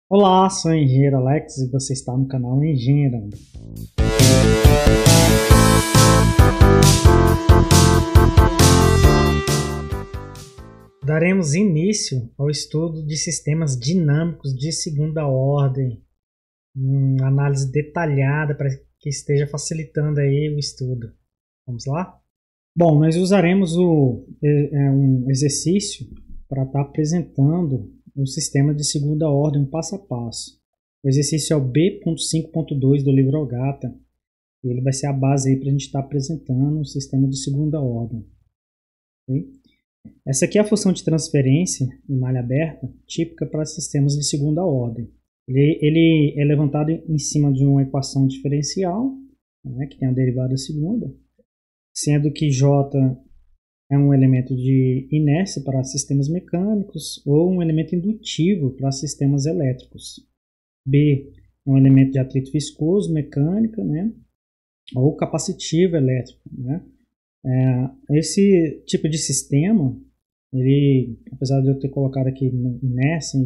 Olá, sou o engenheiro Alex e você está no canal Engenheirando. Daremos início ao estudo de sistemas dinâmicos de segunda ordem, uma análise detalhada para que esteja facilitando aí o estudo. Vamos lá? Bom, nós usaremos um exercício para estar apresentando o sistema de segunda ordem passo a passo. O exercício é o B.5.2 do livro Ogata. E ele vai ser a base aí para a gente estar apresentando o sistema de segunda ordem. Okay? Essa aqui é a função de transferência em malha aberta, típica para sistemas de segunda ordem. Ele é levantado em cima de uma equação diferencial, né, que tem a derivada segunda, sendo que J é um elemento de inércia para sistemas mecânicos ou um elemento indutivo para sistemas elétricos. B é um elemento de atrito viscoso, mecânica, né, ou capacitivo elétrico. Né? Esse tipo de sistema, ele, apesar de eu ter colocado aqui inércia,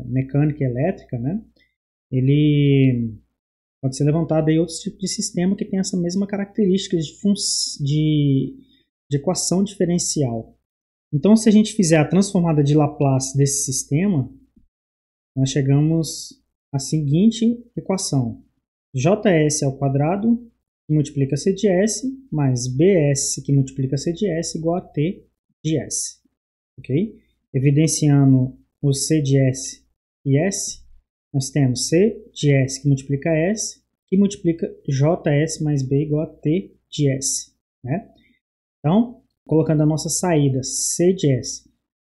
mecânica e elétrica, né, ele pode ser levantado em outros tipos de sistema que tem essa mesma característica de equação diferencial. Então, se a gente fizer a transformada de Laplace desse sistema, nós chegamos à seguinte equação: Js ao quadrado, que multiplica C de S, mais Bs, que multiplica C de S, igual a T de S. Okay? Evidenciando o C de S e S, nós temos C de S, que multiplica S, que multiplica Js mais B igual a T de S. Né? Então, colocando a nossa saída C de S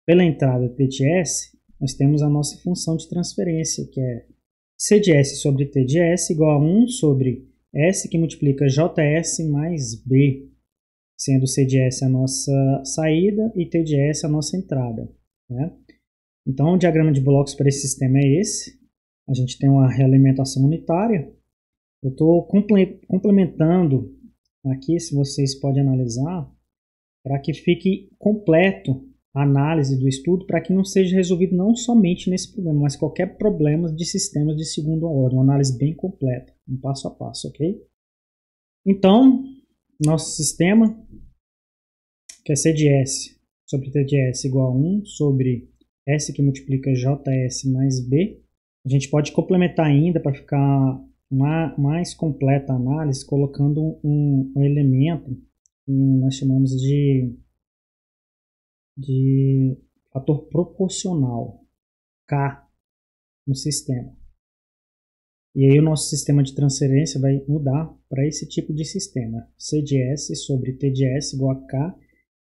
pela entrada T de S, nós temos a nossa função de transferência, que é C de S sobre T de S igual a 1 sobre S, que multiplica Js mais B, sendo C de S a nossa saída e T de S a nossa entrada. Né? Então, o diagrama de blocos para esse sistema é esse. A gente tem uma realimentação unitária. Eu estou complementando aqui, se vocês podem analisar, para que fique completo a análise do estudo, para que não seja resolvido não somente nesse problema, mas qualquer problema de sistemas de segunda ordem, uma análise bem completa, um passo a passo, ok? Então, nosso sistema, que é C de S sobre T de S igual a 1 sobre S, que multiplica Js mais B, a gente pode complementar ainda para ficar mais completa a análise, colocando um elemento que nós chamamos de fator proporcional, K, no sistema. E aí o nosso sistema de transferência vai mudar para esse tipo de sistema. C de S sobre T de S igual a K,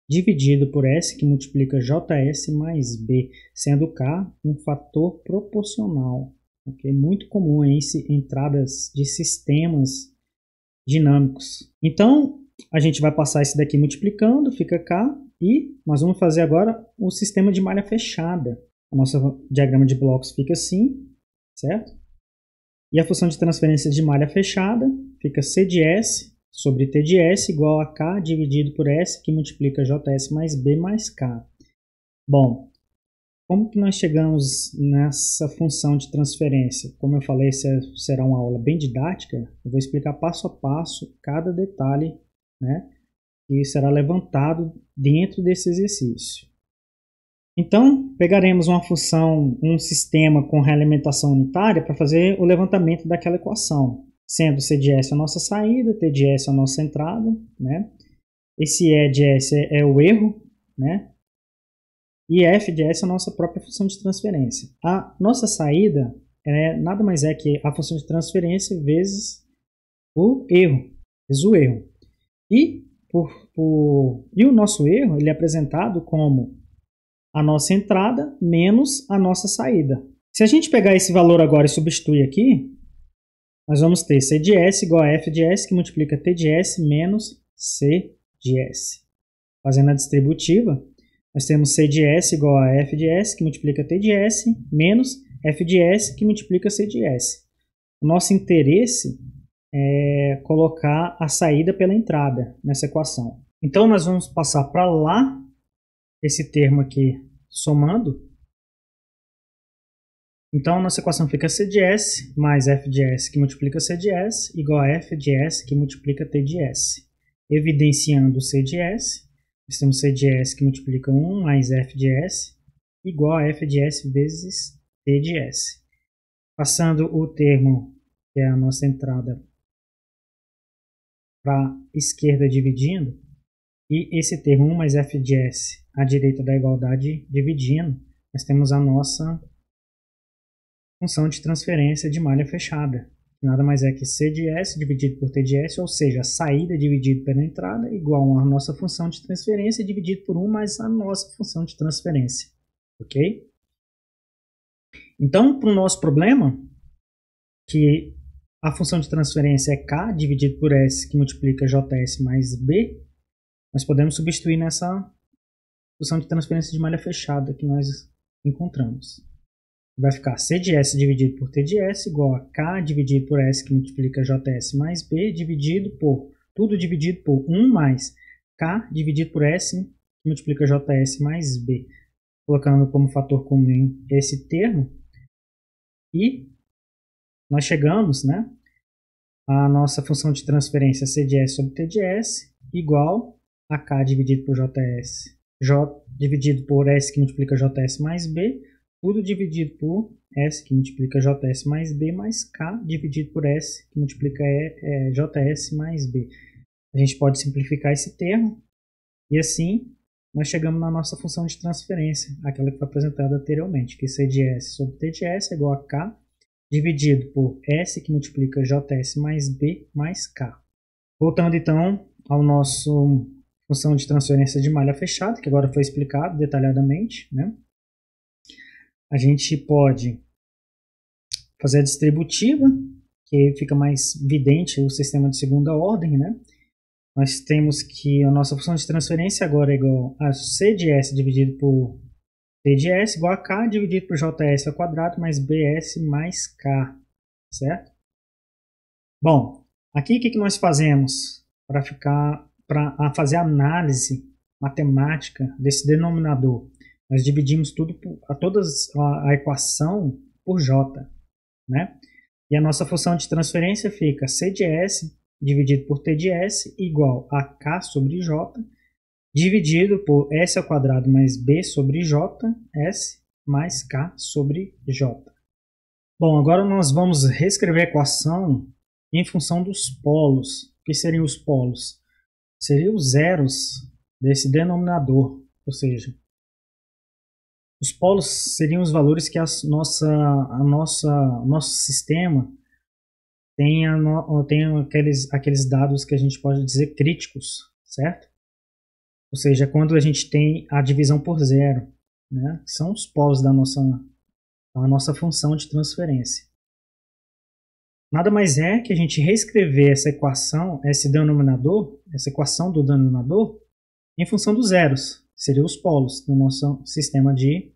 dividido por S, que multiplica Js mais B, sendo K um fator proporcional. Okay? Muito comum em entradas de sistemas dinâmicos. Então, a gente vai passar esse daqui multiplicando, fica K, e nós vamos fazer agora o sistema de malha fechada. O nosso diagrama de blocos fica assim, certo? E a função de transferência de malha fechada fica C de S sobre T de S igual a K dividido por S, que multiplica Js mais B mais K. Bom, como que nós chegamos nessa função de transferência? Como eu falei, será uma aula bem didática, eu vou explicar passo a passo cada detalhe, né, que será levantado dentro desse exercício. Então, pegaremos uma função, um sistema com realimentação unitária para fazer o levantamento daquela equação, sendo C de S a nossa saída, T de S a nossa entrada, né? Esse E de S é o erro, né? E F de S é a nossa própria função de transferência. A nossa saída nada mais é que a função de transferência vezes o erro, E, e o nosso erro ele é apresentado como a nossa entrada menos a nossa saída. Se a gente pegar esse valor agora e substituir aqui, nós vamos ter C de S igual a F de S, que multiplica T de S menos C de S. Fazendo a distributiva, nós temos C de S igual a F de S, que multiplica T de S, menos F de S, que multiplica C de S. O nosso interesse é colocar a saída pela entrada nessa equação. Então, nós vamos passar para lá esse termo aqui somando, Então, nossa equação fica C de S mais F de S que multiplica C de S igual a F de S que multiplica T de S. Evidenciando C de S, nós temos C de S que multiplica 1 mais F de S igual a F de S vezes T de S. Passando o termo, que é a nossa entrada, para a esquerda dividindo, e esse termo 1 mais F de S à direita da igualdade dividindo, nós temos a nossa função de transferência de malha fechada, que nada mais é que C de S dividido por T de S, ou seja, a saída dividido pela entrada igual a nossa função de transferência dividido por 1 mais a nossa função de transferência. Ok? Então, para o nosso problema, que a função de transferência é K dividido por S, que multiplica JS mais B, nós podemos substituir nessa função de transferência de malha fechada que nós encontramos. Vai ficar C de S dividido por T de S igual a K dividido por S, que multiplica JS mais B, dividido por, tudo dividido por 1 mais K dividido por S, que multiplica JS mais B. Colocando como fator comum esse termo, e nós chegamos, né, a nossa função de transferência C de S sobre T de S igual a K dividido por JS, J dividido por S que multiplica JS mais B, tudo dividido por S que multiplica JS mais B, mais K dividido por S que multiplica JS mais B. A gente pode simplificar esse termo, e assim nós chegamos na nossa função de transferência, aquela que foi apresentada anteriormente, que C de S sobre T de S é igual a K dividido por S que multiplica JS mais B mais K. Voltando então ao nosso função de transferência de malha fechada, que agora foi explicado detalhadamente, né? A gente pode fazer a distributiva, que fica mais evidente o sistema de segunda ordem, né? Nós temos que a nossa função de transferência agora é igual a C de S dividido por T de S igual a K dividido por JS ao quadrado mais BS mais K, certo? Bom, aqui o que nós fazemos para fazer a análise matemática desse denominador? Nós dividimos a equação por J, né? E a nossa função de transferência fica C de S dividido por T de S igual a K sobre J dividido por S ao quadrado mais B sobre J, S mais K sobre J. Bom, agora nós vamos reescrever a equação em função dos polos. O que seriam os polos? Seriam os zeros desse denominador, ou seja, os polos seriam os valores que o nosso sistema tem aqueles dados que a gente pode dizer críticos, certo? Ou seja, quando a gente tem a divisão por zero, né? São os polos da nossa função de transferência. Nada mais é que a gente reescrever essa equação, essa equação do denominador, em função dos zeros, que seriam os polos do nosso sistema de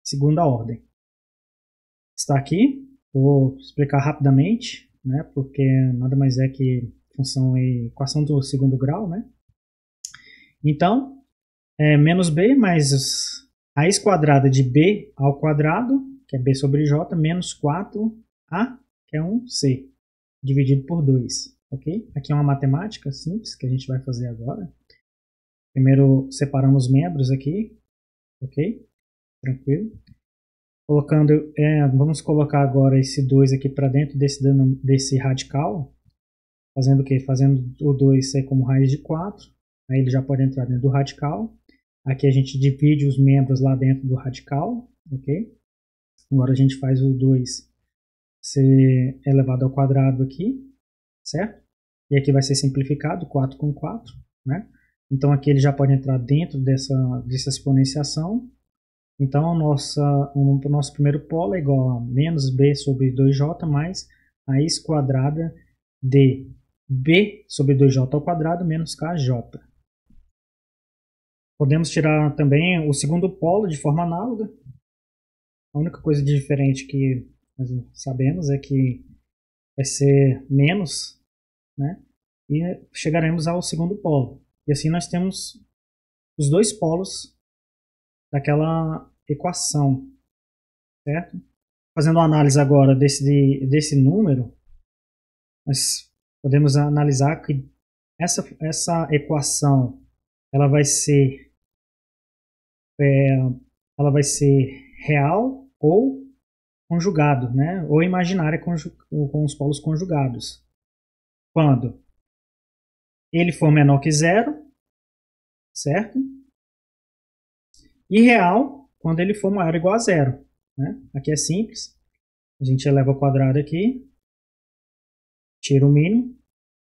segunda ordem. Está aqui, vou explicar rapidamente, né? Porque nada mais é que equação do segundo grau, né? Então, menos b mais raiz quadrada de b ao quadrado, que é b sobre j, menos 4a, que é 1c, dividido por 2. Ok? Aqui é uma matemática simples que a gente vai fazer agora. Primeiro separamos os membros aqui, ok? Tranquilo. Vamos colocar agora esse 2 aqui para dentro desse radical. Fazendo o quê? Fazendo o 2 ser como raiz de 4. Aí ele já pode entrar dentro do radical. Aqui a gente divide os membros lá dentro do radical, ok? Agora a gente faz o 2 ser elevado ao quadrado aqui, certo? E aqui vai ser simplificado, 4 com 4, né? Então aqui ele já pode entrar dentro dessa exponenciação. Então o nosso primeiro polo é igual a menos b sobre 2j mais raiz quadrada de b sobre 2j ao quadrado menos kj. Podemos tirar também o segundo polo de forma análoga. A única coisa de diferente que nós sabemos é que vai ser menos, né? E chegaremos ao segundo polo. E assim nós temos os dois polos daquela equação, certo? Fazendo uma análise agora desse número, nós podemos analisar que essa equação ela vai ser real ou conjugado, né? Ou imaginária com os polos conjugados. Quando ele for menor que zero, certo? E real quando ele for maior ou igual a zero, né? Aqui é simples. A gente eleva ao quadrado aqui, tira o mínimo,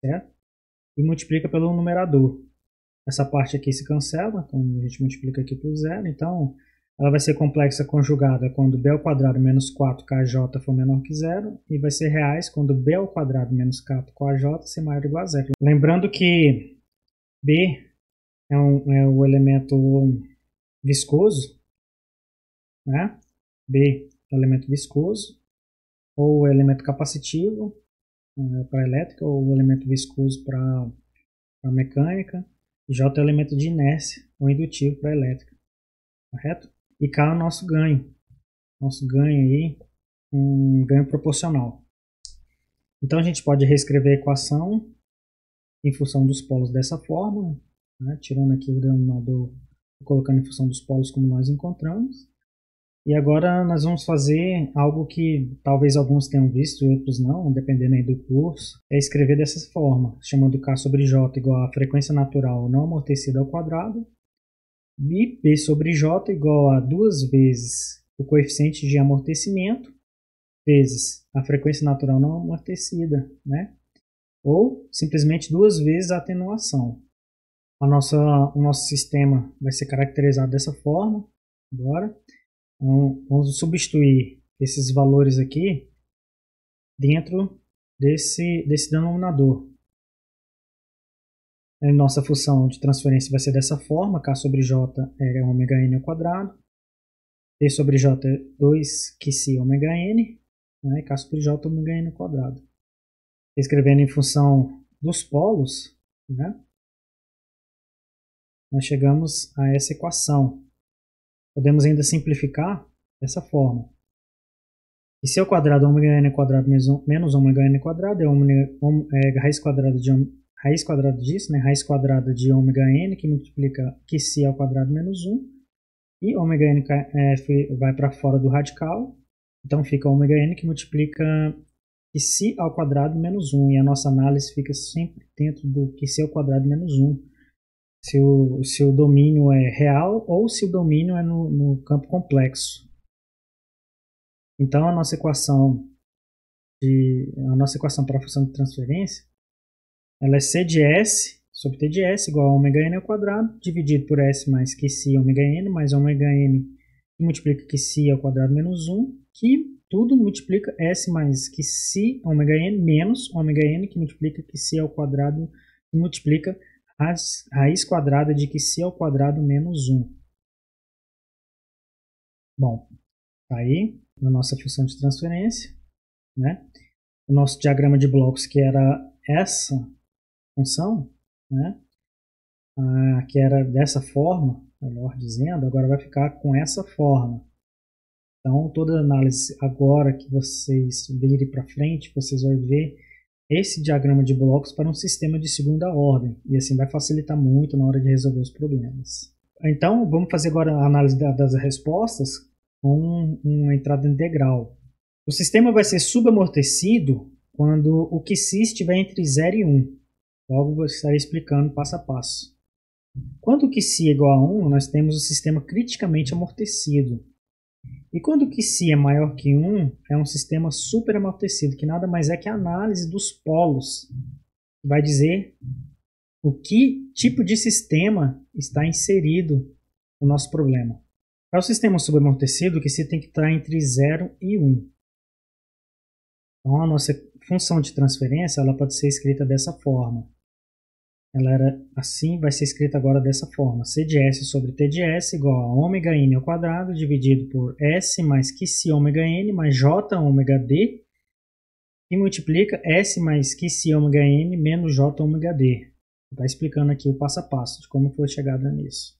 certo? E multiplica pelo numerador. Essa parte aqui se cancela quando a gente multiplica aqui por zero. Então, ela vai ser complexa conjugada quando b ao quadrado menos 4kj for menor que zero. E vai ser reais quando b ao quadrado menos 4kj ser maior ou igual a zero. Lembrando que b é o elemento viscoso, né? B é o elemento viscoso, ou elemento capacitivo para elétrica, ou o elemento viscoso para mecânica. J é o elemento de inércia ou indutivo para elétrica, correto? E K é o nosso ganho. Nosso ganho aí, um ganho proporcional. Então a gente pode reescrever a equação em função dos polos dessa forma, né? Tirando aqui o denominador, colocando em função dos polos como nós encontramos. E agora nós vamos fazer algo que talvez alguns tenham visto e outros não, dependendo aí do curso, é escrever dessa forma, chamando K sobre J igual a frequência natural não amortecida ao quadrado, e P sobre J igual a 2 vezes o coeficiente de amortecimento, vezes a frequência natural não amortecida, né? Ou simplesmente 2 vezes a atenuação. O nosso sistema vai ser caracterizado dessa forma, agora. Então, vamos substituir esses valores aqui dentro desse denominador. A nossa função de transferência vai ser dessa forma, K sobre J é ômega n ao quadrado, P sobre J é 2qc ômega n, né, K sobre J ômega n ao quadrado. Escrevendo em função dos polos, né, nós chegamos a essa equação. Podemos ainda simplificar dessa forma. E se ao quadrado ômega n ao quadrado menos ômega n ao quadrado é raiz quadrada disso, né? Raiz quadrada de ômega n que multiplica qc ao quadrado menos 1. E ômega n vai para fora do radical. Então fica ômega n que multiplica qc ao quadrado menos 1. E a nossa análise fica sempre dentro do qc ao quadrado menos 1. Se o domínio é real ou se o domínio é no campo complexo. Então a nossa equação para a função de transferência ela é C de S sobre T de S igual a ômega n ao quadrado dividido por S mais qc ômega n mais ômega n que multiplica qc ao quadrado menos 1 que tudo multiplica S mais qc ômega n menos ômega n que multiplica qc ao quadrado que multiplica raiz quadrada de qc ao quadrado menos 1. Bom, tá aí na nossa função de transferência, né? O nosso diagrama de blocos que era essa função, né? Que era dessa forma, melhor dizendo, agora vai ficar com essa forma. Então, toda análise agora que vocês virem para frente, vocês vão ver esse diagrama de blocos para um sistema de segunda ordem. E assim vai facilitar muito na hora de resolver os problemas. Então, vamos fazer agora a análise das respostas com uma entrada integral. O sistema vai ser subamortecido quando o QC estiver entre 0 e 1. Logo, vou estar explicando passo a passo. Quando o QC é igual a 1, nós temos o sistema criticamente amortecido. E quando o QC é maior que 1, é um sistema superamortecido, que nada mais é que a análise dos polos. Vai dizer o que tipo de sistema está inserido no nosso problema. Para o sistema subamortecido, o QC tem que estar entre 0 e 1. Então, a nossa função de transferência ela pode ser escrita dessa forma. Ela era assim, vai ser escrita agora dessa forma. C de S sobre T de S igual a ômega n ao quadrado dividido por S mais qc ômega n mais J ômega d que multiplica S mais qc ômega n menos J ômega d. Está explicando aqui o passo a passo de como foi chegada nisso.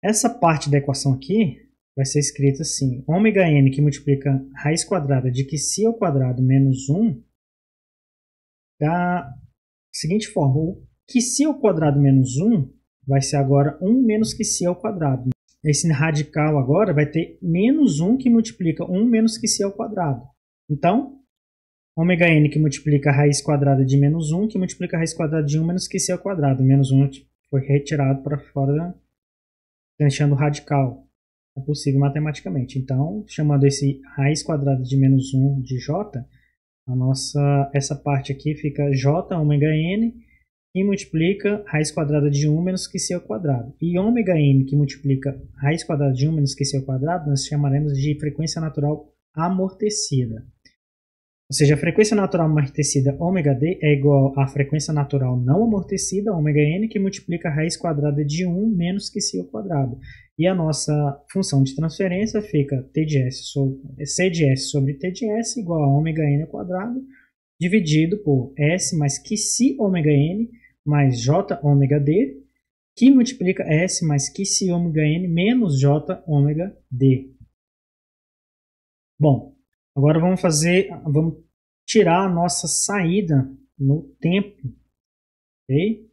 Essa parte da equação aqui vai ser escrito assim: ômega n que multiplica raiz quadrada de QC ao quadrado menos 1 da seguinte forma: o QC ao quadrado menos 1 vai ser agora 1 menos QC ao quadrado. Esse radical agora vai ter menos 1 que multiplica 1 menos QC ao quadrado. Então, ômega n que multiplica a raiz quadrada de menos 1 que multiplica a raiz quadrada de 1 menos QC ao quadrado. Menos 1 foi retirado para fora, deixando o radical. É possível matematicamente. Então, chamando esse raiz quadrada de menos 1 de j, essa parte aqui fica j ômega n que multiplica raiz quadrada de 1 menos QC ao quadrado. E ômega n que multiplica raiz quadrada de 1 menos QC ao quadrado, nós chamaremos de frequência natural amortecida. Ou seja, a frequência natural amortecida ômega d é igual à frequência natural não amortecida, ômega n, que multiplica a raiz quadrada de 1 menos QC ao quadrado. E a nossa função de transferência fica C de S sobre T de S igual a ômega n ao quadrado, dividido por S mais QC ômega n mais J ômega d, que multiplica S mais QC ômega n menos J ômega d. Bom, agora vamos tirar a nossa saída no tempo, ok?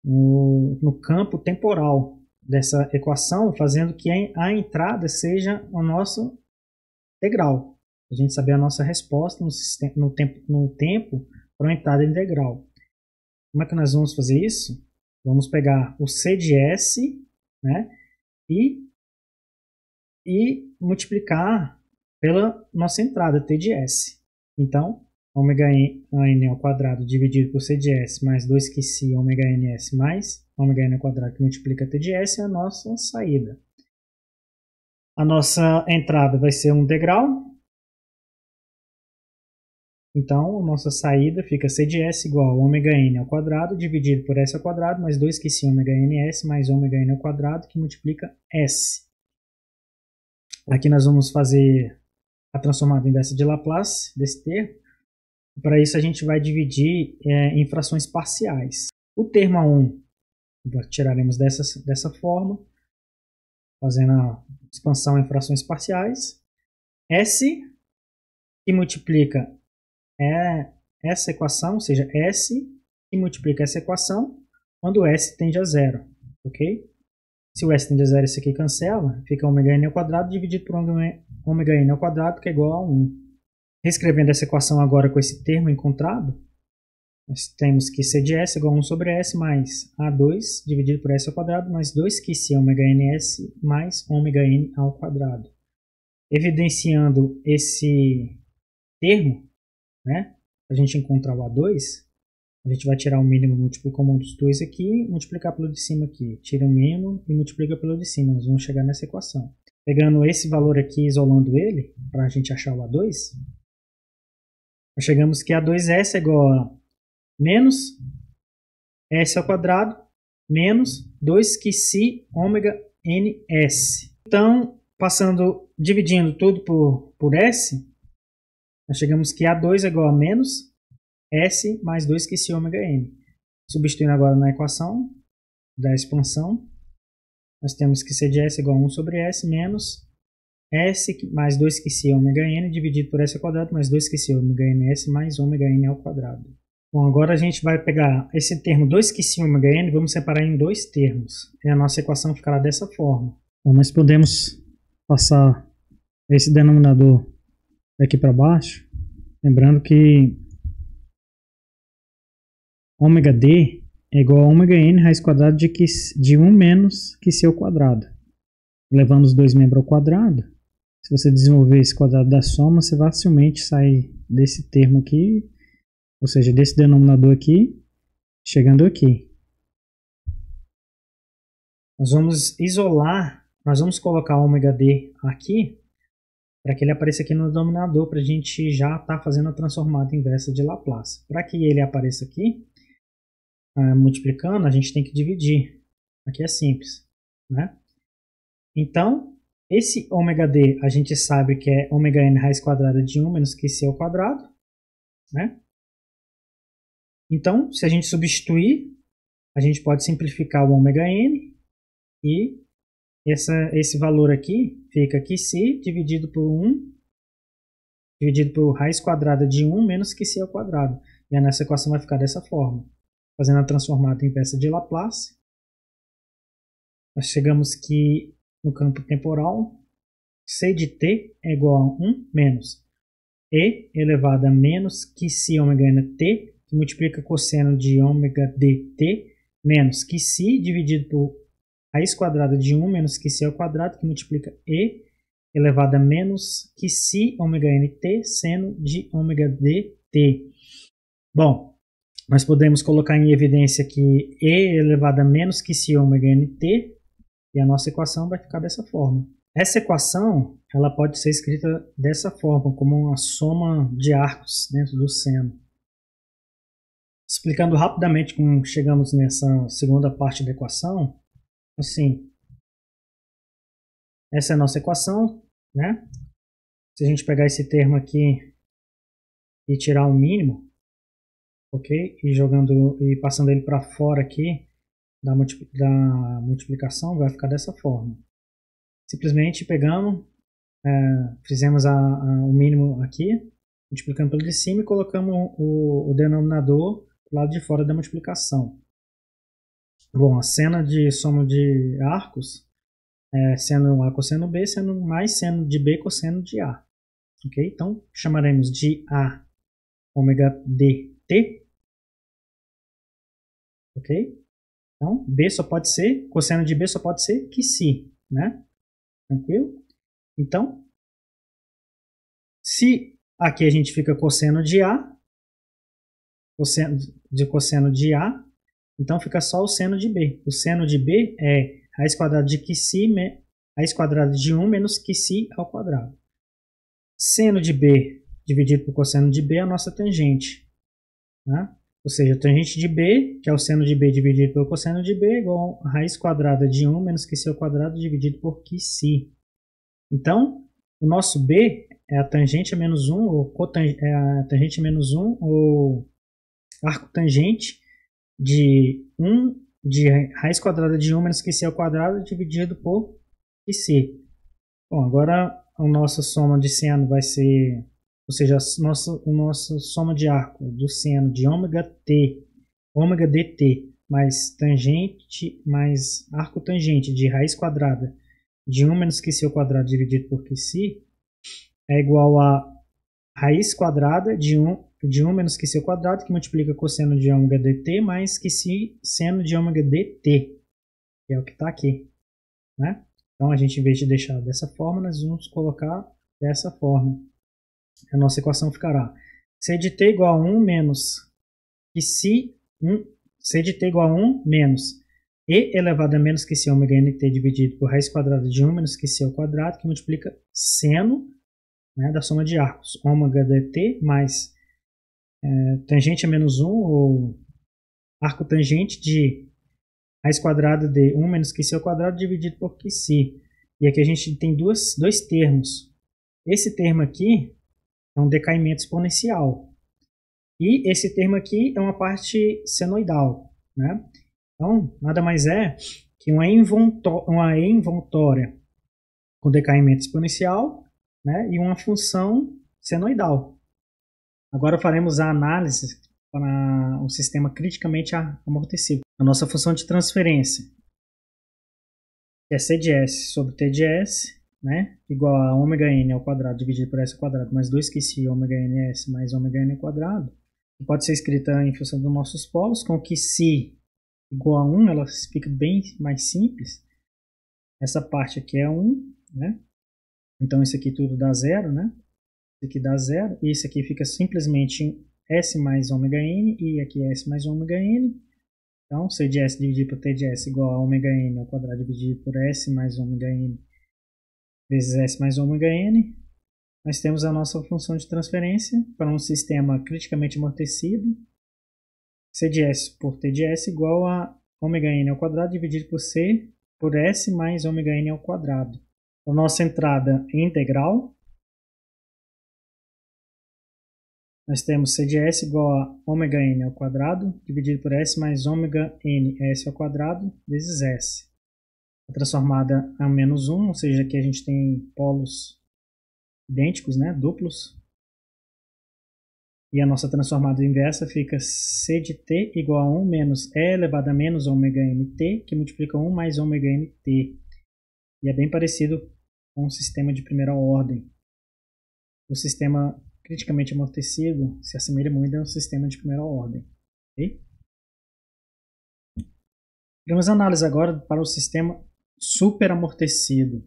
No campo temporal dessa equação, fazendo que a entrada seja o nosso integral. A gente saber a nossa resposta no tempo para uma entrada integral. Como é que nós vamos fazer isso? Vamos pegar o C de S, né, e multiplicar pela nossa entrada T de S. Então, ômega n ao quadrado dividido por C de S mais 2QC ômega ns mais ômega n ao quadrado que multiplica T de S é a nossa saída. A nossa entrada vai ser um integral. Então, a nossa saída fica C de S igual a ômega n ao quadrado dividido por S ao quadrado mais 2QC ômega ns mais ômega n ao quadrado que multiplica S. Aqui nós vamos fazer a transformada inversa de Laplace desse termo. Para isso a gente vai dividir em frações parciais. O termo A1 tiraremos dessa forma, fazendo a expansão em frações parciais. S que multiplica essa equação, ou seja, S que multiplica essa equação quando S tende a zero, ok? Se o S tende a zero, isso aqui cancela, fica ômega n ao quadrado dividido por ômega n ao quadrado, que é igual a 1. Reescrevendo essa equação agora com esse termo encontrado, nós temos que C de S igual a 1 sobre S mais A2 dividido por S ao quadrado mais 2QC ômega ns mais ômega n ao quadrado. Evidenciando esse termo, né, a gente encontrar o A2, a gente vai tirar o mínimo múltiplo comum dos dois aqui, multiplicar pelo de cima aqui. Tira o mínimo e multiplica pelo de cima. Nós vamos chegar nessa equação. Pegando esse valor aqui, isolando ele, para a gente achar o A2, nós chegamos que A2S é igual a menos S ao quadrado menos 2QC ômega ns. Então, dividindo tudo por S, nós chegamos que A2 é igual a menos S mais 2QC ômega n. Substituindo agora na equação da expansão, nós temos que C de S igual a 1 sobre S menos S mais 2QC ômega n dividido por S ao quadrado mais 2QC ômega ns mais ômega n ao quadrado. Bom, agora a gente vai pegar esse termo 2QC ômega n e vamos separar em dois termos. E a nossa equação ficará dessa forma. Bom, nós podemos passar esse denominador daqui para baixo, lembrando que ômega d é igual a ômega n raiz quadrada de 1 menos QC ao quadrado. Levando os dois membros ao quadrado, se você desenvolver esse quadrado da soma, você facilmente sai desse termo aqui, ou seja, desse denominador aqui, chegando aqui. Nós vamos isolar, nós vamos colocar ômega d aqui, para que ele apareça aqui no denominador, para a gente já estar fazendo a transformada inversa de Laplace. Para que ele apareça aqui, multiplicando, a gente tem que dividir. Aqui é simples, né? Então, esse ômega d a gente sabe que é ômega n raiz quadrada de 1 menos QC ao quadrado, né? Então, se a gente substituir, a gente pode simplificar o ômega n e esse valor aqui fica QC dividido por 1, dividido por raiz quadrada de 1 menos QC ao quadrado. E a nossa equação vai ficar dessa forma. Fazendo a transformada inversa de Laplace, nós chegamos que no campo temporal, C de t é igual a 1 menos E elevado a menos QC ômega n t, que multiplica cosseno de ômega dt, menos QC dividido por raiz quadrada de 1 menos QC ao quadrado, que multiplica E elevado a menos QC ômega nt, seno de ômega dt. Bom, nós podemos colocar em evidência que E elevado a menos QC ômega nt, e a nossa equação vai ficar dessa forma. Essa equação ela pode ser escrita dessa forma, como uma soma de arcos dentro do seno. Explicando rapidamente como chegamos nessa segunda parte da equação, assim, essa é a nossa equação, né? Se a gente pegar esse termo aqui e tirar o mínimo, ok? E passando ele para fora aqui da multiplicação, vai ficar dessa forma. Simplesmente pegamos, fizemos o mínimo aqui, multiplicando pelo de cima e colocamos o denominador do lado de fora da multiplicação. Bom, a cena de soma de arcos é seno A cosseno B, sendo mais seno de B cosseno de A. Ok? Então, chamaremos de A ômega dt. Ok? Então, B só pode ser, cosseno de B só pode ser QC, né? Tranquilo? Então, se aqui a gente fica cosseno de A, cosseno de A, então fica só o seno de B. O seno de B é raiz quadrada de QC, raiz quadrada de 1 menos QC ao quadrado. Seno de B dividido por cosseno de B é a nossa tangente, né? Ou seja, a tangente de B, que é o seno de B dividido pelo cosseno de B, é igual a raiz quadrada de 1 menos QC ao quadrado dividido por QC. Então, o nosso B é a tangente a menos 1, ou a tangente a menos 1, ou arco tangente de raiz quadrada de 1 menos QC ao quadrado dividido por QC. Bom, agora a nossa soma de seno vai ser, ou seja, a nossa soma de arco do seno de ômega dt, mais tangente, mais arco tangente de raiz quadrada de 1 menos QC ao quadrado dividido por QC é igual a raiz quadrada de 1 menos QC ao quadrado, que multiplica cosseno de ômega dt, mais QC seno de ômega dt, que é o que está aqui, né? Então, a gente, em vez de deixar dessa forma, nós vamos colocar dessa forma. A nossa equação ficará C de t igual a 1 menos QC, C de t igual a 1 menos E elevado a menos QC ômega nt dividido por raiz quadrada de 1 menos QC ao quadrado, que multiplica seno, né, da soma de arcos, ômega dt mais tangente a menos 1, ou arco tangente de raiz quadrada de 1 menos QC ao quadrado dividido por QC. E aqui a gente tem dois termos. Esse termo aqui é um decaimento exponencial. E esse termo aqui é uma parte senoidal, né? Então, nada mais é que uma E envoltória com decaimento exponencial, né, e uma função senoidal. Agora faremos a análise para um sistema criticamente amortecido. A nossa função de transferência é C de S sobre T de S, né, igual a ômega n ao quadrado dividido por S ao quadrado mais 2 QC ômega n S mais ômega n ao quadrado. Que pode ser escrita em função dos nossos polos, com que C igual a 1, ela fica bem mais simples. Essa parte aqui é 1, né? Então isso aqui tudo dá 0, né? Isso aqui dá 0, e isso aqui fica simplesmente S mais ômega n, e aqui é S mais ômega n. Então, C de S dividido por T de S igual a ômega n ao quadrado dividido por S mais ômega n vezes S mais ômega n. Nós temos a nossa função de transferência para um sistema criticamente amortecido. C de S por T de S igual a ômega n ao quadrado dividido por C por S mais ômega n ao quadrado. A nossa entrada é integral. Nós temos C de S igual a ômega n ao quadrado dividido por S mais ômega n S ao quadrado vezes S. transformada a menos 1, ou seja, aqui a gente tem polos idênticos, né, duplos. E a nossa transformada inversa fica C de t igual a 1 menos E elevado a menos ômega nt, que multiplica 1 mais ômega nt. E é bem parecido com o sistema de primeira ordem. O sistema criticamente amortecido se assemelha muito ao sistema de primeira ordem. Okay? Vamos análise agora para o sistema superamortecido.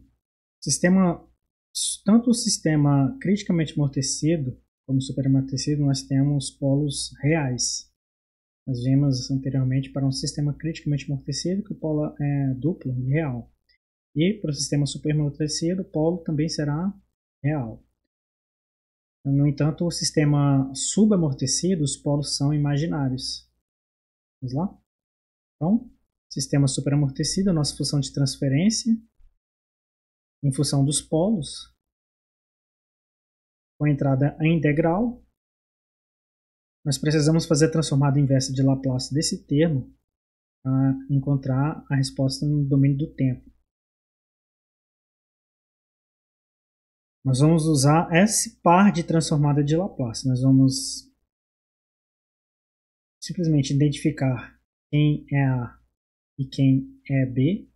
Tanto o sistema criticamente amortecido como superamortecido, nós temos polos reais. Nós vimos anteriormente para um sistema criticamente amortecido que o polo é duplo e real. E para o sistema superamortecido, o polo também será real. No entanto, o sistema subamortecido, os polos são imaginários. Vamos lá? Então, sistema superamortecido, a nossa função de transferência em função dos polos, com a entrada em integral, nós precisamos fazer a transformada inversa de Laplace desse termo para encontrar a resposta no domínio do tempo. Nós vamos usar esse par de transformada de Laplace. Nós vamos simplesmente identificar quem é A e quem é B,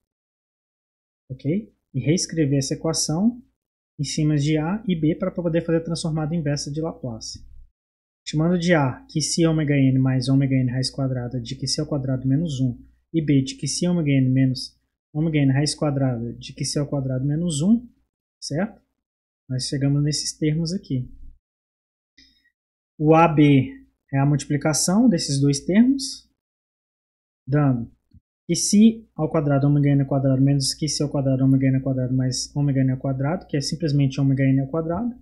ok? E reescrever essa equação em cima de A e B para poder fazer a transformada inversa de Laplace. Chamando de A que se ômega n mais ômega n raiz quadrada de que se ao quadrado menos 1 e B de que se ômega n menos ômega n raiz quadrada de que se ao quadrado menos 1, certo? Nós chegamos nesses termos aqui. O AB é a multiplicação desses dois termos, dando que se ao quadrado ômega n ao quadrado menos que se ao quadrado ômega n ao quadrado mais ômega n ao quadrado, que é simplesmente ômega n ao quadrado.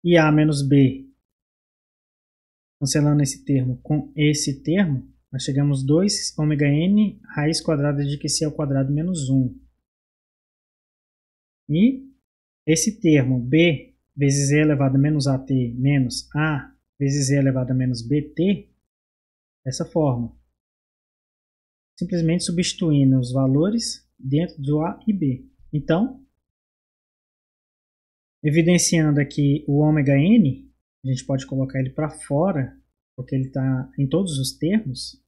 E A menos B, cancelando esse termo com esse termo, nós chegamos 2 ômega n raiz quadrada de que se ao quadrado menos 1. E esse termo B vezes E elevado a menos AT menos A vezes E elevado a menos BT, dessa forma. Simplesmente substituindo os valores dentro do A e B. Então, evidenciando aqui o ômega n, a gente pode colocar ele para fora, porque ele está em todos os termos,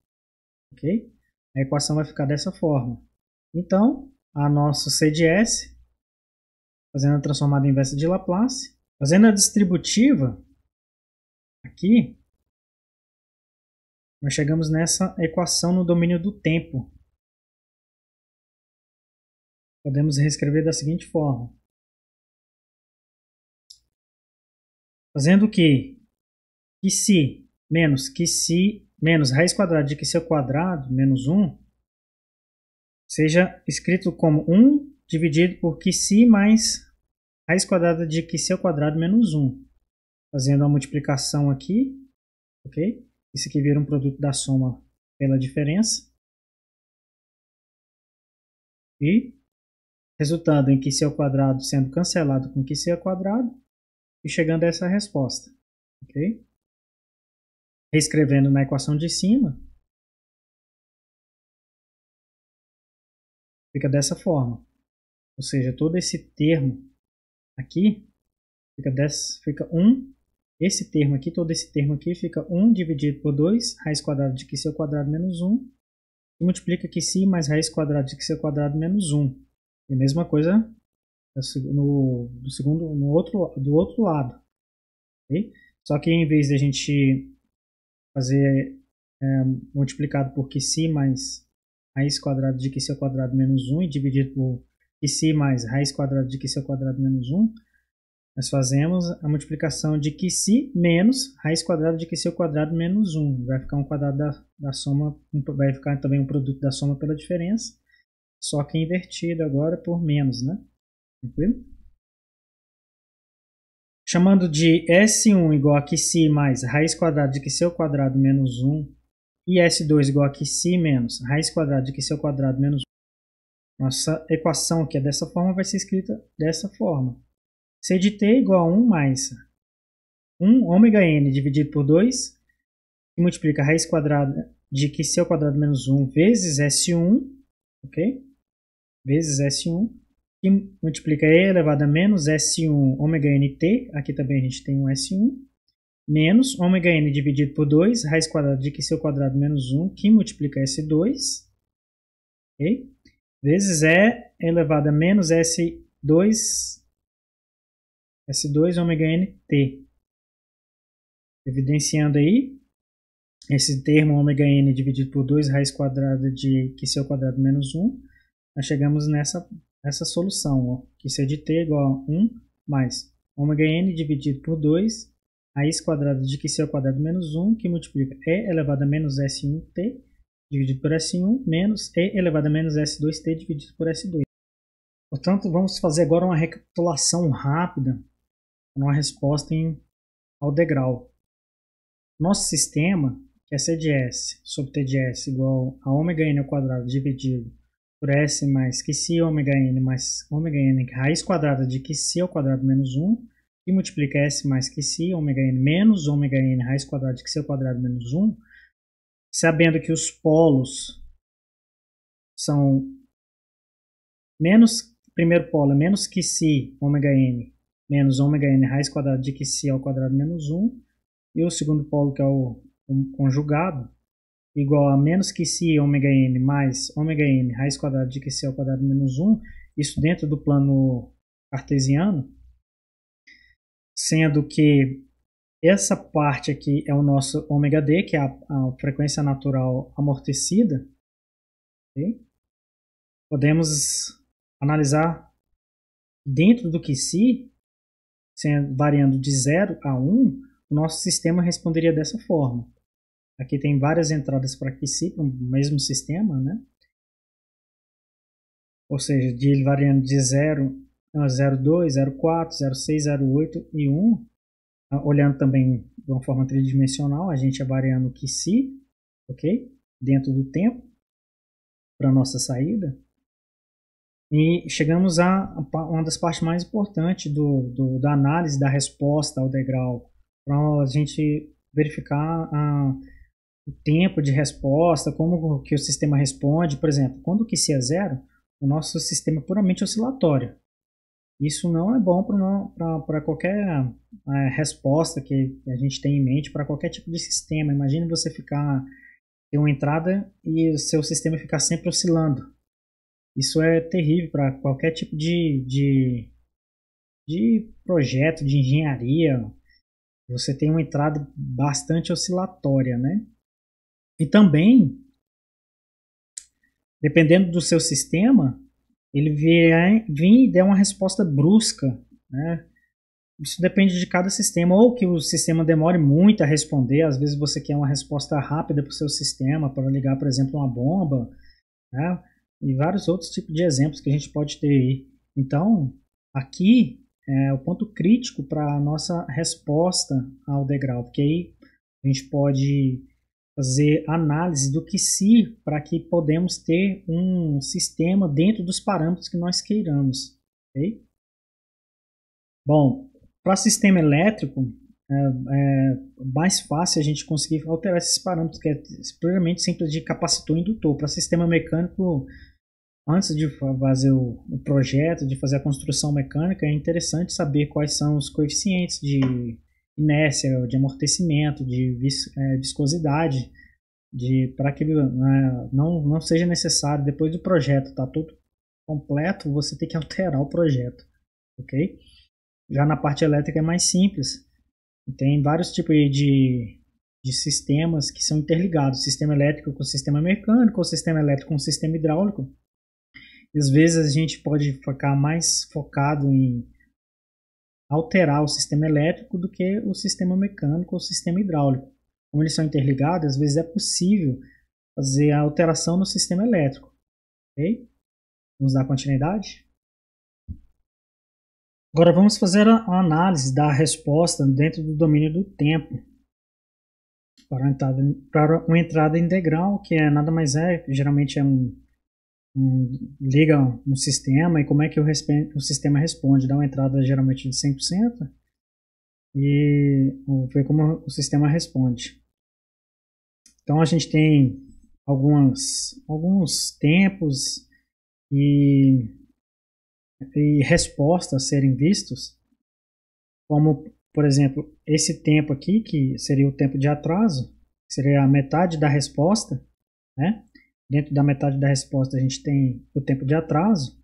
ok? A equação vai ficar dessa forma. Então, a nossa C de S, fazendo a transformada inversa de Laplace, fazendo a distributiva aqui, nós chegamos nessa equação no domínio do tempo. Podemos reescrever da seguinte forma. Fazendo que se menos raiz quadrada de que se ao quadrado menos 1 seja escrito como 1 dividido por que se mais raiz quadrada de que se ao quadrado menos 1. Fazendo a multiplicação aqui, ok? Isso aqui vira um produto da soma pela diferença. E resultando em que se ao quadrado sendo cancelado com que se ao quadrado e chegando a essa resposta, ok? Reescrevendo na equação de cima, fica dessa forma. Ou seja, todo esse termo aqui fica 1. Esse termo aqui, todo esse termo aqui fica 1 dividido por 2, raiz quadrada de que se ao quadrado menos 1. E multiplica que se mais raiz quadrada de que se ao quadrado menos 1. E a mesma coisa do outro lado. Okay? Só que em vez de a gente fazer multiplicado por que se mais raiz quadrada de que se ao quadrado menos 1 e dividido por que se mais raiz quadrada de que se ao quadrado menos 1, nós fazemos a multiplicação de que se menos raiz quadrada de que se ao quadrado menos 1. Vai ficar um quadrado da soma, vai ficar também um produto da soma pela diferença, só que invertido agora por menos, né? Tranquilo? Chamando de S1 igual a que se mais raiz quadrada de que se ao quadrado menos 1 e S2 igual a que se menos raiz quadrada de que se ao quadrado menos 1. Nossa equação, que é dessa forma, vai ser escrita dessa forma. C de t igual a 1 mais 1 ômega n dividido por 2, que multiplica a raiz quadrada de que se ao quadrado menos 1 vezes S1, ok? vezes S1, que multiplica E elevado a menos S1 ômega nt, aqui também a gente tem um S1, menos ômega n dividido por 2, raiz quadrada de QC ao quadrado menos 1, que multiplica S2, ok? Vezes E elevado a menos S2 ômega nt. Evidenciando aí, esse termo ômega n dividido por 2, raiz quadrada de QC ao quadrado menos 1, nós chegamos nessa solução, ó, que C de t igual a 1 mais ômega n dividido por 2, raiz quadrada de QC ao quadrado menos 1, que multiplica E elevado a menos S1t dividido por S1, menos E elevado a menos S2t dividido por S2. Portanto, vamos fazer agora uma recapitulação rápida, uma resposta ao degrau. Nosso sistema, que é C de S sobre T de S igual a ômega n ao quadrado dividido por S mais QC ômega n mais ômega n raiz quadrada de QC ao quadrado menos 1, que multiplica S mais QC ômega n menos ômega n raiz quadrada de QC ao quadrado menos 1, sabendo que os polos são primeiro polo é menos QC ômega n menos ômega n raiz quadrada de QC ao quadrado menos 1, e o segundo polo, que é o conjugado, igual a menos QC ômega n mais ômega n raiz quadrada de QC ao quadrado menos 1, isso dentro do plano cartesiano, sendo que essa parte aqui é o nosso ômega d, que é a frequência natural amortecida. Okay? Podemos analisar dentro do QC, variando de 0 a 1, o nosso sistema responderia dessa forma. Aqui tem várias entradas para QC, para o mesmo sistema, né? Ou seja, variando de 0,2, 0,4, 0,6, 0,8 e 1. Olhando também de uma forma tridimensional, a gente é variando o QC, ok? Dentro do tempo, para a nossa saída. E chegamos a uma das partes mais importantes da análise da resposta ao degrau, para a gente verificar o tempo de resposta, como que o sistema responde. Por exemplo, quando o QC é 0, o nosso sistema é puramente oscilatório. Isso não é bom para qualquer resposta que a gente tem em mente, para qualquer tipo de sistema. Imagine você ter uma entrada e o seu sistema ficar sempre oscilando. Isso é terrível para qualquer tipo de projeto, de engenharia. Você tem uma entrada bastante oscilatória, né? E também, dependendo do seu sistema, ele vir e der uma resposta brusca, né? Isso depende de cada sistema, ou que o sistema demore muito a responder. Às vezes você quer uma resposta rápida para o seu sistema, para ligar, por exemplo, uma bomba, né? E vários outros tipos de exemplos que a gente pode ter aí. Então, aqui é o ponto crítico para a nossa resposta ao degrau, porque aí a gente pode fazer análise do QC para que podemos ter um sistema dentro dos parâmetros que nós queiramos. Okay? Bom, para sistema elétrico, é mais fácil a gente conseguir alterar esses parâmetros, que é puramente simples de capacitor e indutor. Para sistema mecânico, antes de fazer o projeto, de fazer a construção mecânica, é interessante saber quais são os coeficientes de inércia, de amortecimento, de viscosidade, para que não seja necessário, depois do projeto estar tudo completo, você ter que alterar o projeto. Ok? Já na parte elétrica é mais simples. Tem vários tipos de sistemas que são interligados. Sistema elétrico com sistema mecânico, ou sistema elétrico com sistema hidráulico. E às vezes a gente pode ficar mais focado em alterar o sistema elétrico do que o sistema mecânico ou o sistema hidráulico. Como eles são interligados, às vezes é possível fazer a alteração no sistema elétrico. Ok? Vamos dar continuidade? Agora vamos fazer a análise da resposta dentro do domínio do tempo para uma entrada integral, que nada mais geralmente é liga um sistema e como é que o sistema responde. Dá uma entrada geralmente de 100% e ver como o sistema responde. Então a gente tem alguns tempos e respostas serem vistos, como, por exemplo, esse tempo aqui, que seria o tempo de atraso, que seria a metade da resposta, né? Dentro da metade da resposta a gente tem o tempo de atraso,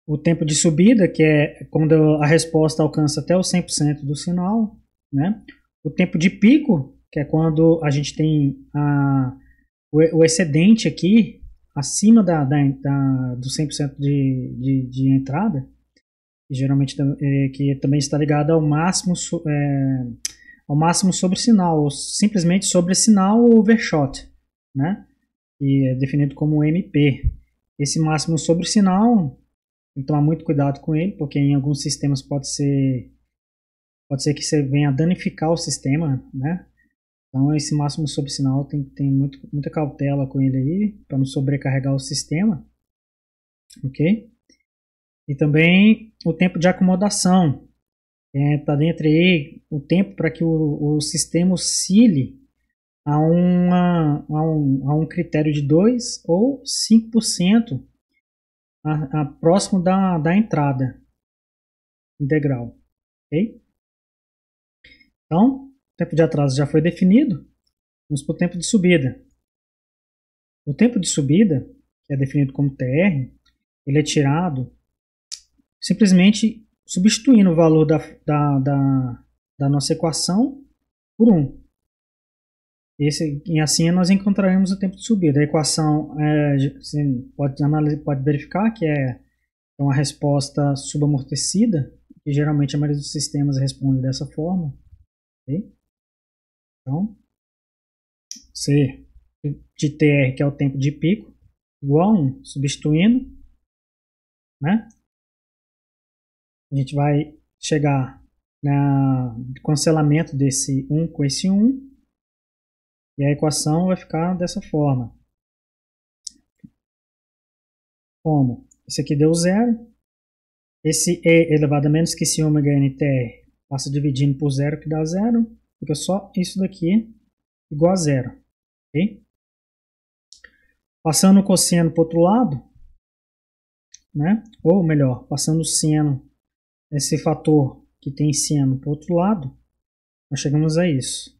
o tempo de subida, que é quando a resposta alcança até os 100% do sinal, né? O tempo de pico, que é quando a gente tem o excedente aqui, acima do 100% de entrada, que geralmente que também está ligado ao máximo sobre sinal, ou simplesmente sobre sinal overshot, né? Que é definido como MP. Esse máximo sobre sinal, tem que tomar muito cuidado com ele, porque em alguns sistemas pode ser que você venha danificar o sistema, né? Então esse máximo sobre sinal tem que ter muita cautela com ele aí, para não sobrecarregar o sistema, ok? E também o tempo de acomodação, está dentro aí o tempo para que o sistema oscile a um critério de 2 ou 5% próximo da entrada integral, ok? Então, o tempo de atraso já foi definido. Vamos para o tempo de subida. O tempo de subida, que é definido como TR, ele é tirado simplesmente substituindo o valor da nossa equação por 1. E assim nós encontraremos o tempo de subida. A equação, você pode verificar que é uma resposta subamortecida, que geralmente a maioria dos sistemas responde dessa forma. Okay? Então, C de TR, que é o tempo de pico, igual a 1, substituindo, né? A gente vai chegar no cancelamento desse 1 com esse 1, e a equação vai ficar dessa forma. Como? Isso aqui deu 0. Esse E elevado a menos que esse ômega NTR passa dividindo por 0, que dá 0. Fica só isso daqui igual a 0. Okay? Passando o cosseno para o outro lado, né? Ou melhor, passando o seno, esse fator que tem seno para o outro lado, nós chegamos a isso.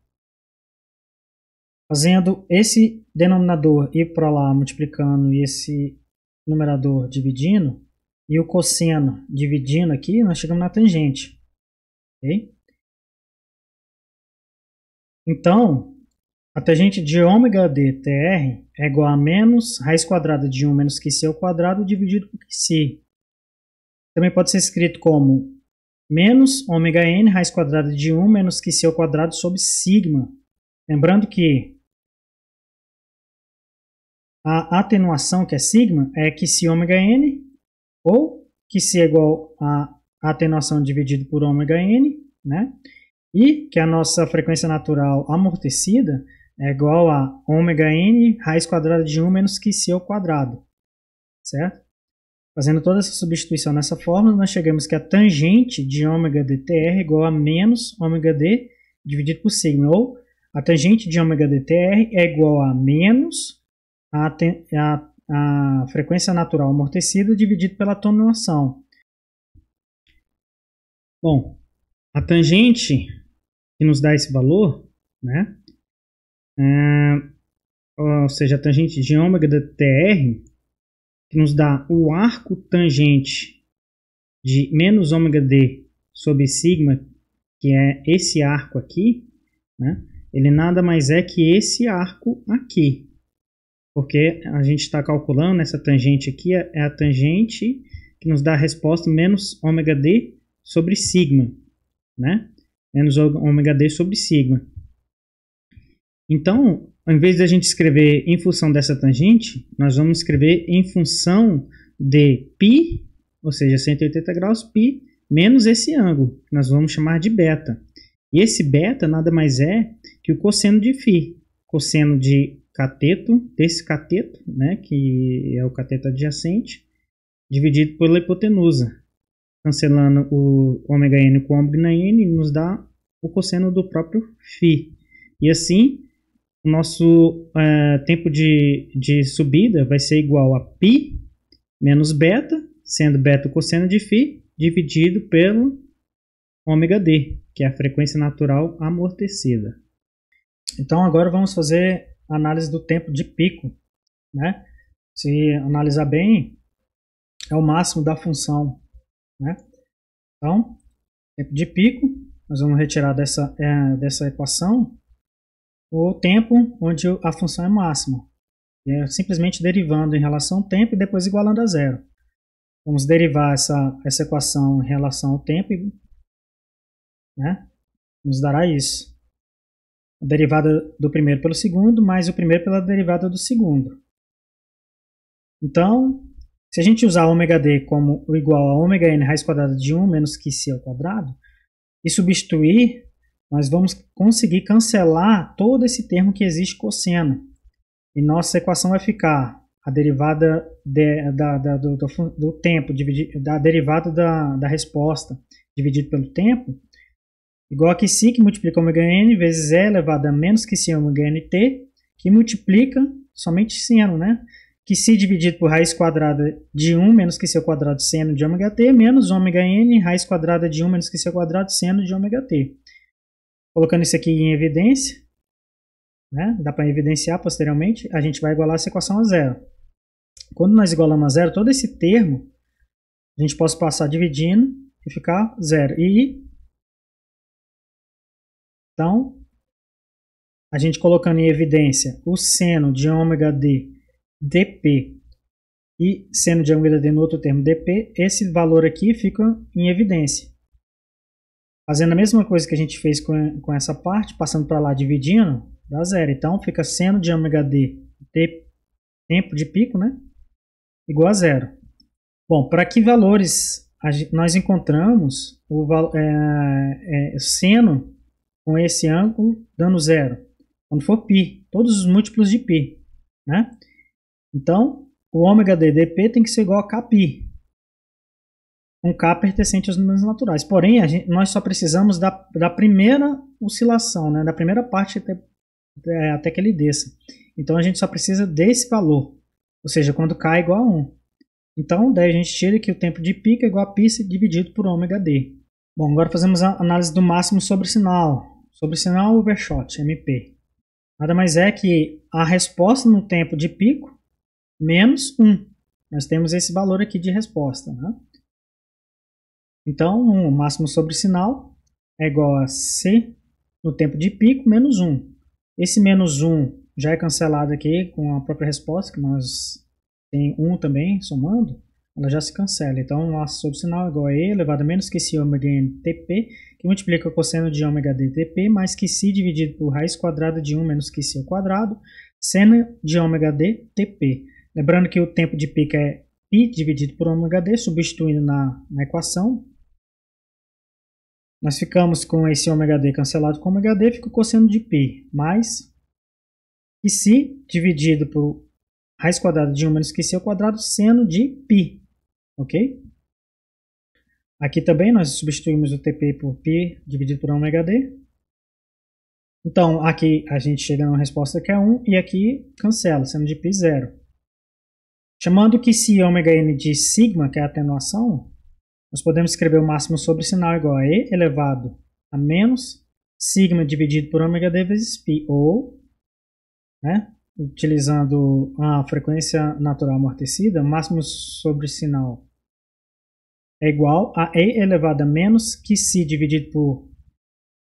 Fazendo esse denominador ir para lá multiplicando e esse numerador dividindo, e o cosseno dividindo aqui, nós chegamos na tangente. Okay? Então, a tangente de ômega dtr é igual a menos raiz quadrada de 1 menos que c ao quadrado dividido por c. Também pode ser escrito como menos ômega n raiz quadrada de 1 menos que c ao quadrado sobre sigma. Lembrando que a atenuação, que é sigma, é que se ômega n, ou que c é igual a atenuação dividido por ômega n, né? E que a nossa frequência natural amortecida é igual a ômega n raiz quadrada de 1 menos que c ao quadrado, certo? Fazendo toda essa substituição nessa fórmula, nós chegamos que a tangente de ômega dtr é igual a menos ômega d dividido por sigma, ou a tangente de ômega dtr é igual a menos a frequência natural amortecida dividido pela atenuação. Bom, a tangente que nos dá esse valor, né? Ou seja, a tangente de ômega dtr, que nos dá o arco tangente de menos ômega d sobre sigma, que é esse arco aqui, né? Ele nada mais é que esse arco aqui. Porque a gente está calculando essa tangente aqui, é a tangente que nos dá a resposta menos ômega d sobre sigma, né? Menos ômega d sobre sigma. Então, ao invés de a gente escrever em função dessa tangente, nós vamos escrever em função de π, ou seja, 180 graus, π, menos esse ângulo, que nós vamos chamar de beta. E esse beta nada mais é que o cosseno de φ, cosseno de cateto, desse cateto, né, que é o cateto adjacente, dividido pela hipotenusa. Cancelando o ômega n com ômega n, nos dá o cosseno do próprio φ. E assim, o nosso tempo de subida vai ser igual a π menos beta, sendo beta o cosseno de φ, dividido pelo ômega d, que é a frequência natural amortecida. Então agora vamos fazer a análise do tempo de pico, né? Se analisar bem, é o máximo da função, né? Então, tempo de pico, nós vamos retirar dessa equação o tempo onde a função é máxima. É simplesmente derivando em relação ao tempo e depois igualando a zero. Vamos derivar essa equação em relação ao tempo, né? Nos dará isso. A derivada do primeiro pelo segundo, mais o primeiro pela derivada do segundo. Então, se a gente usar ômega d como igual a ômega n raiz quadrada de 1 menos qc ao quadrado, e substituir, nós vamos conseguir cancelar todo esse termo que existe cosseno. E nossa equação vai ficar a derivada do tempo, da derivada da resposta dividido pelo tempo, igual a qc, que multiplica ômega n, vezes e elevado a menos qc ômega nt, que multiplica somente seno, né? Qc dividido por raiz quadrada de 1 menos qc ao quadrado seno de ômega t, menos ômega n, raiz quadrada de 1 menos qc ao quadrado seno de ômega t. Colocando isso aqui em evidência, né? Dá para evidenciar posteriormente, a gente vai igualar essa equação a zero. Quando nós igualamos a zero, todo esse termo, a gente pode passar dividindo e ficar zero. Então, a gente colocando em evidência o seno de ômega d dp e seno de ômega d no outro termo dp, esse valor aqui fica em evidência. Fazendo a mesma coisa que a gente fez com essa parte, passando para lá dividindo, dá zero. Então fica seno de ômega d tempo de pico, né, igual a zero. Bom, para que valores nós encontramos o seno com esse ângulo dando zero? Quando for π, todos os múltiplos de π, né? Então, o ômega d dp tem que ser igual a kπ, com k pertencente aos números naturais. Porém, nós só precisamos da primeira oscilação, né? Da primeira parte até que ele desça. Então, a gente só precisa desse valor, ou seja, quando k é igual a 1. Então, daí a gente tira que o tempo de pico é igual a π dividido por ômega d. Bom, agora fazemos a análise do máximo sobre sinal. Sobre sinal overshot, MP. Nada mais é que a resposta no tempo de pico menos 1. Nós temos esse valor aqui de resposta, né? Então, o máximo sobre sinal é igual a C no tempo de pico menos 1. Esse menos 1 já é cancelado aqui com a própria resposta, que nós tem 1 também, somando, ela já se cancela. Então, o máximo sobre sinal é igual a E elevado a menos qc ômega n tp, que multiplica o cosseno de ômega d tp, mais qc dividido por raiz quadrada de 1 menos qc ao quadrado, seno de ômega d tp. Lembrando que o tempo de pico é π dividido por ômega d, substituindo na equação. Nós ficamos com esse ômega d cancelado com ômega d, fica o cosseno de π, mais qc dividido por raiz quadrada de 1 menos qc ao quadrado, seno de π, ok? Aqui também nós substituímos o tp por π dividido por ômega d. Então, aqui a gente chega numa resposta que é 1, e aqui cancela, seno de π 0. Chamando qc ômega n de sigma, que é a atenuação, nós podemos escrever o máximo sobre sinal igual a E elevado a menos sigma dividido por ômega d vezes π, ou, né, utilizando a frequência natural amortecida, máximo sobre sinal é igual a E elevado a menos qc dividido por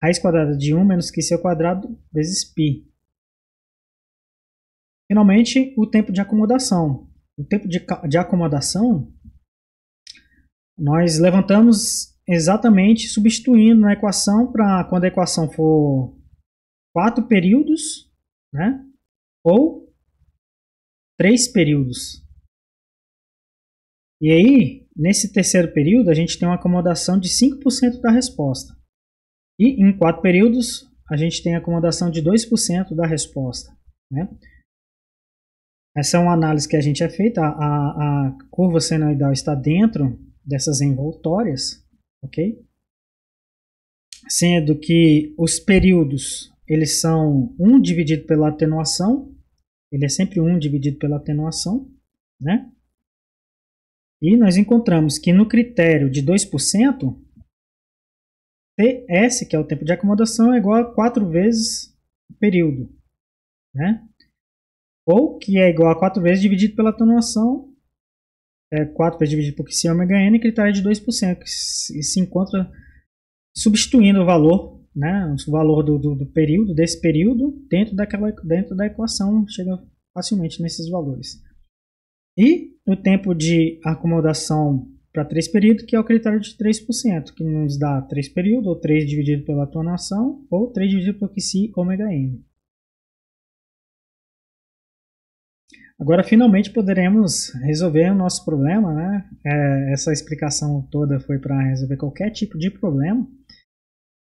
raiz quadrada de 1 menos qc ao quadrado vezes π. Finalmente, o tempo de acomodação. O tempo de acomodação nós levantamos exatamente substituindo na equação para quando a equação for 4 períodos, né, ou 3 períodos. E aí, nesse terceiro período, a gente tem uma acomodação de 5% da resposta. E em 4 períodos, a gente tem a acomodação de 2% da resposta, né? Essa é uma análise que a gente é feita. A curva senoidal está dentro dessas envoltórias, ok? Sendo que os períodos, eles são 1 dividido pela atenuação, ele é sempre 1 dividido pela atenuação, né? E nós encontramos que no critério de 2%, TS, que é o tempo de acomodação, é igual a 4 vezes o período, né? Ou que é igual a 4 vezes dividido pela atenuação, 4 vezes dividido por QC ômega N, critério de 2%, que se encontra substituindo o valor, né, o valor do período, desse período, dentro da equação, chega facilmente nesses valores. E o tempo de acomodação para 3 períodos, que é o critério de 3%, que nos dá 3 períodos, ou 3 dividido pela atenuação, ou 3 dividido por QC ômega N. Agora, finalmente, poderemos resolver o nosso problema, né? Essa explicação toda foi para resolver qualquer tipo de problema.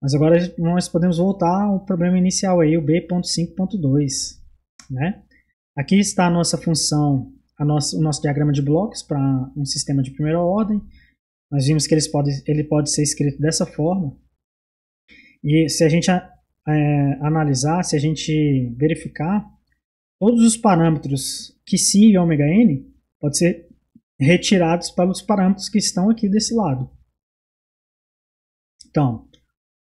Mas agora nós podemos voltar ao problema inicial, aí, o B.5.2. Né? Aqui está a nossa função, o nosso diagrama de blocos para um sistema de primeira ordem. Nós vimos que ele pode ser escrito dessa forma. E se a gente analisar, se a gente verificar, todos os parâmetros QC e ômega N podem ser retirados pelos parâmetros que estão aqui desse lado. Então,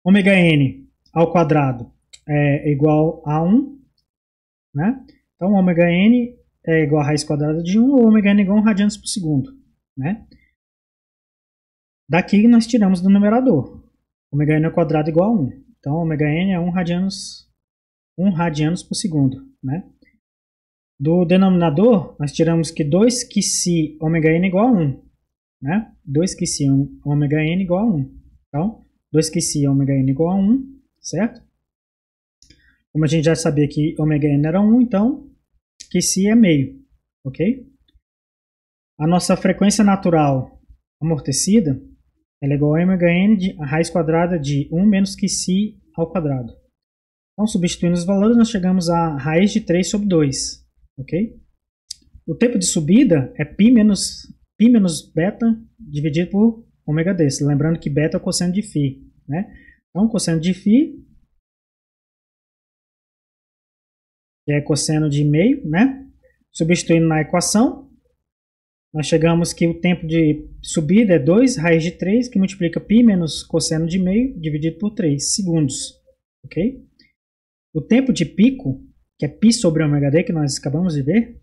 ômega N ao quadrado é igual a 1, né? Então, ômega N é igual a raiz quadrada de 1, ou ômega N é igual a 1 radianos por segundo, né? Daqui nós tiramos do numerador. Ômega N ao quadrado é igual a 1. Então, ômega N é 1 radianos por segundo, né? Do denominador, nós tiramos que 2 QC ômega N é igual a 1, né? 2 QC ômega N é igual a 1. Então, 2 QC ômega N é igual a 1, certo? Como a gente já sabia que ômega N era 1, então QC é meio, ok? A nossa frequência natural amortecida ela é igual a ômega N a raiz quadrada de 1 menos QC ao quadrado. Então, substituindo os valores, nós chegamos a raiz de 3 sobre 2, ok? O tempo de subida é π menos beta dividido por ômega d. Lembrando que beta é o cosseno de φ, né? Então, o cosseno de φ, que é cosseno de meio, né? Substituindo na equação, nós chegamos que o tempo de subida é 2 raiz de 3, que multiplica π menos cosseno de meio dividido por 3 segundos, ok? O tempo de pico, que é π sobre ômega d, que nós acabamos de ver,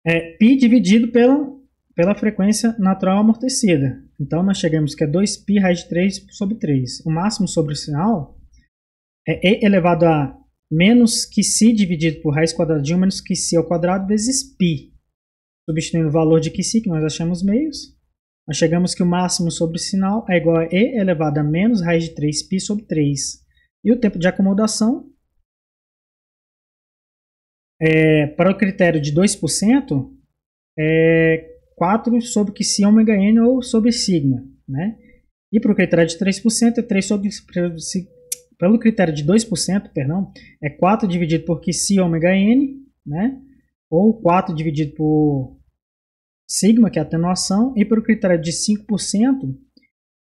é π dividido pela frequência natural amortecida. Então, nós chegamos que é 2π raiz de 3 sobre 3. O máximo sobre o sinal é e elevado a menos QC dividido por raiz quadrada de 1 menos QC ao quadrado vezes π. Substituindo o valor de QC, que nós achamos meios, nós chegamos que o máximo sobre o sinal é igual a e elevado a menos raiz de 3π sobre 3. E o tempo de acomodação, para o critério de 2%, é 4 sobre QC ômega N ou sobre sigma, né? E para o critério de 3% é 3 sobre... Pelo critério de 2%, perdão, é 4 dividido por QC ômega N, né? Ou 4 dividido por sigma, que é a atenuação. E para o critério de 5%,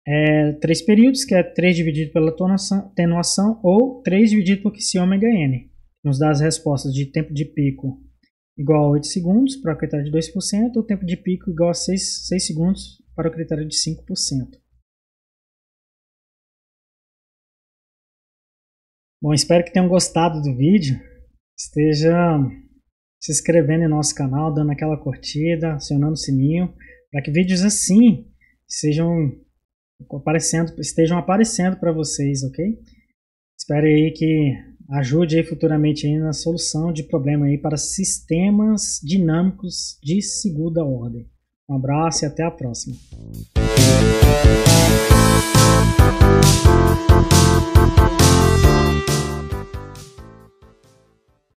é 3 períodos, que é 3 dividido pela atenuação, ou 3 dividido por QC ômega N. Nos dá as respostas de tempo de pico igual a 8 segundos para o critério de 2%, ou tempo de pico igual a 6 segundos para o critério de 5%. Bom, espero que tenham gostado do vídeo. Esteja se inscrevendo em nosso canal, dando aquela curtida, acionando o sininho, para que vídeos assim estejam aparecendo para vocês, ok? Espero aí que ajude aí futuramente aí na solução de problema aí para sistemas dinâmicos de segunda ordem. Um abraço e até a próxima.